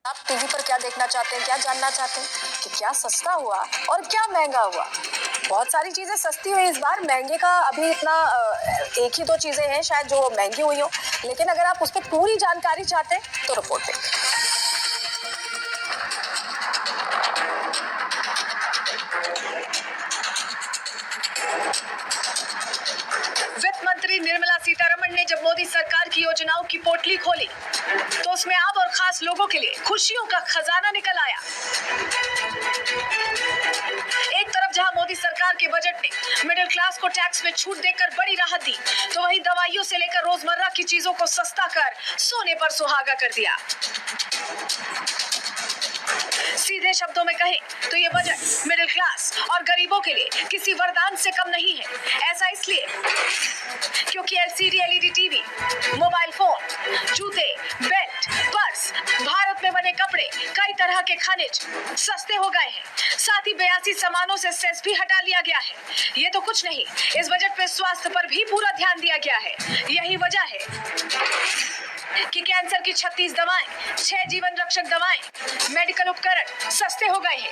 आप टीवी पर क्या देखना चाहते हैं, क्या जानना चाहते हैं कि क्या सस्ता हुआ और क्या महंगा हुआ? बहुत सारी चीजें सस्ती हुई इस बार, महंगे का अभी इतना एक ही दो चीजें हैं शायद जो महंगी हुई हो, लेकिन अगर आप उस पर पूरी जानकारी चाहते हैं तो रिपोर्ट देखिए। वित्त मंत्री निर्मला सीतारमण ने जब मोदी सरकार की योजनाओं की पोटली खोली तो उसमें आम और खास लोगों के लिए खुशियों का खजाना निकल आया। एक तरफ जहां मोदी सरकार के बजट ने मिडिल क्लास को टैक्स में छूट देकर बड़ी राहत दी, तो वहीं दवाइयों से लेकर रोजमर्रा की चीजों को सस्ता कर सोने पर सुहागा कर दिया। सीधे शब्दों में कहें तो ये बजट मिडिल क्लास और गरीबों के लिए किसी वरदान से कम नहीं है। ऐसा इसलिए क्योंकि LCD, LED TV, mobile phone, जूते, बेल्ट, पर्स, भारत में बने कपड़े, कई तरह के खनिज सस्ते हो गए हैं। साथ ही 82 सामानों से सेस भी हटा लिया गया है। ये तो कुछ नहीं, इस बजट में स्वास्थ्य पर भी पूरा ध्यान दिया गया है। यही वजह है कि कैंसर की 36 दवाएं, 6 जीवन रक्षक दवाएं, मेडिकल उपकरण सस्ते हो गए हैं।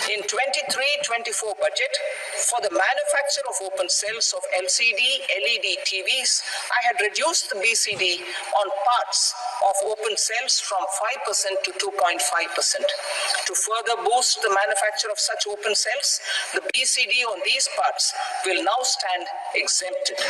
In 23-24 budget, for the manufacture of open cells of LCD, LED TVs, I had reduced the BCD on parts of open cells from 5% to 2.5%. To further boost the manufacture of such open cells, the BCD on these parts will now stand exempted.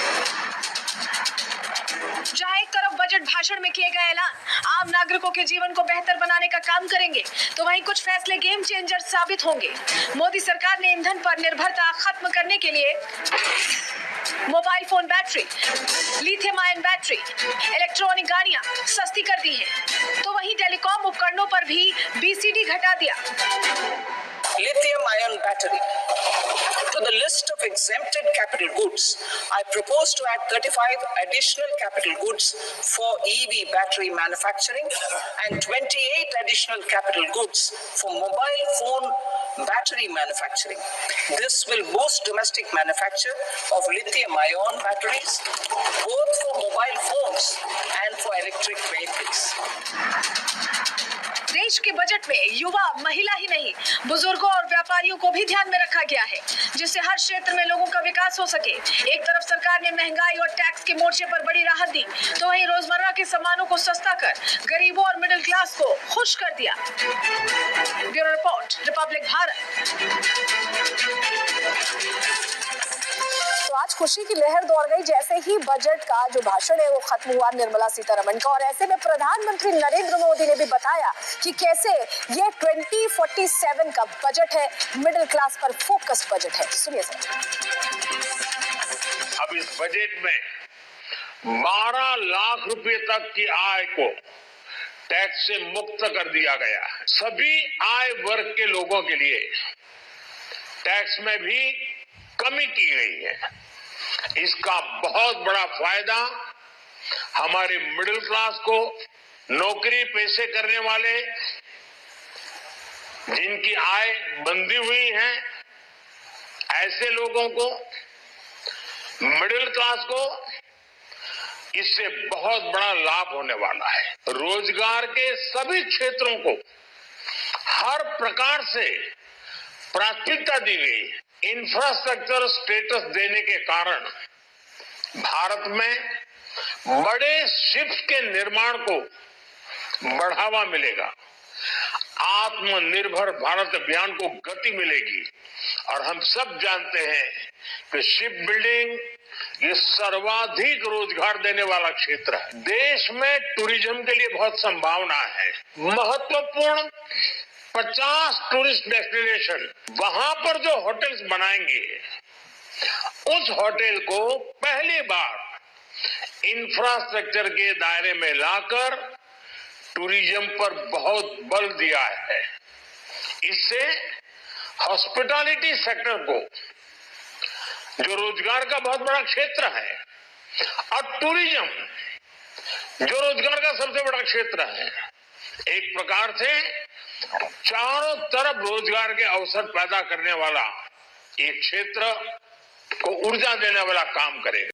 जहां एक तरफ budget भाषण में किए गए ऐलान आम नागरिकों के जीवन को बेहतर बनाने का काम करेंगे, तो वहीं कुछ फैसले गेम चेंजर साबित होंगे। मोदी सरकार ने ईंधन पर निर्भरता खत्म करने के लिए mobile phone battery, lithium ion battery, electronic गाड़ियां सस्ती कर दी हैं, तो वहीं टेलीकॉम उपकरणों पर भी बीसीडी घटा दिया। Lithium ion battery. To the list of exempted capital goods, I propose to add 35 additional capital goods for EV battery manufacturing and 28 additional capital goods for mobile phone battery manufacturing. This will boost domestic manufacture of lithium ion batteries, both for mobile phones and for electric vehicles. देश के budget में युवा, महिला ही नहीं, बुजुर्गों और व्यापारियों को भी ध्यान में रखा गया है, जिससे हर क्षेत्र में लोगों का विकास हो सके। एक तरफ सरकार ने महंगाई और टैक्स के मोर्चे पर बड़ी राहत दी, तो वहीं रोजमर्रा के सामानों को सस्ता कर गरीबों और मिडिल क्लास को खुश कर दिया। Bureau report, Republic Bharat. तो आज खुशी की लहर दौड़ गई जैसे ही बजट का जो भाषण है वो खत्म हुआ निर्मला सीतारमण का, और ऐसे में प्रधानमंत्री नरेंद्र मोदी ने भी बताया कि कैसे ये 2047 का बजट है, मिडिल क्लास पर फोकस बजट है। सुनिए सर। अब इस बजट में 12 लाख रुपए तक की आय को टैक्स से मुक्त कर दिया गया है। सभी आय वर्ग के लोगों के लिए टैक्स में भी कमी की गई है। इसका बहुत बड़ा फायदा हमारे मिडिल क्लास को, नौकरी पेशे करने वाले जिनकी आय बंधी हुई है, ऐसे लोगों को, मिडिल क्लास को इससे बहुत बड़ा लाभ होने वाला है। रोजगार के सभी क्षेत्रों को हर प्रकार से प्राथमिकता दी गई। इंफ्रास्ट्रक्चर स्टेटस देने के कारण भारत में बड़े शिप्स के निर्माण को बढ़ावा मिलेगा। आत्मनिर्भर भारत अभियान को गति मिलेगी, और हम सब जानते हैं कि शिप बिल्डिंग ये सर्वाधिक रोजगार देने वाला क्षेत्र है। देश में टूरिज्म के लिए बहुत संभावना है। महत्वपूर्ण 50 टूरिस्ट डेस्टिनेशन, वहां पर जो होटल्स बनाएंगे, उस होटल को पहली बार इंफ्रास्ट्रक्चर के दायरे में लाकर टूरिज्म पर बहुत बल दिया है। इससे हॉस्पिटैलिटी सेक्टर को, जो रोजगार का बहुत बड़ा क्षेत्र है, और टूरिज्म जो रोजगार का सबसे बड़ा क्षेत्र है, एक प्रकार से चारों तरफ रोजगार के अवसर पैदा करने वाला एक क्षेत्र को ऊर्जा देने वाला काम करेगा।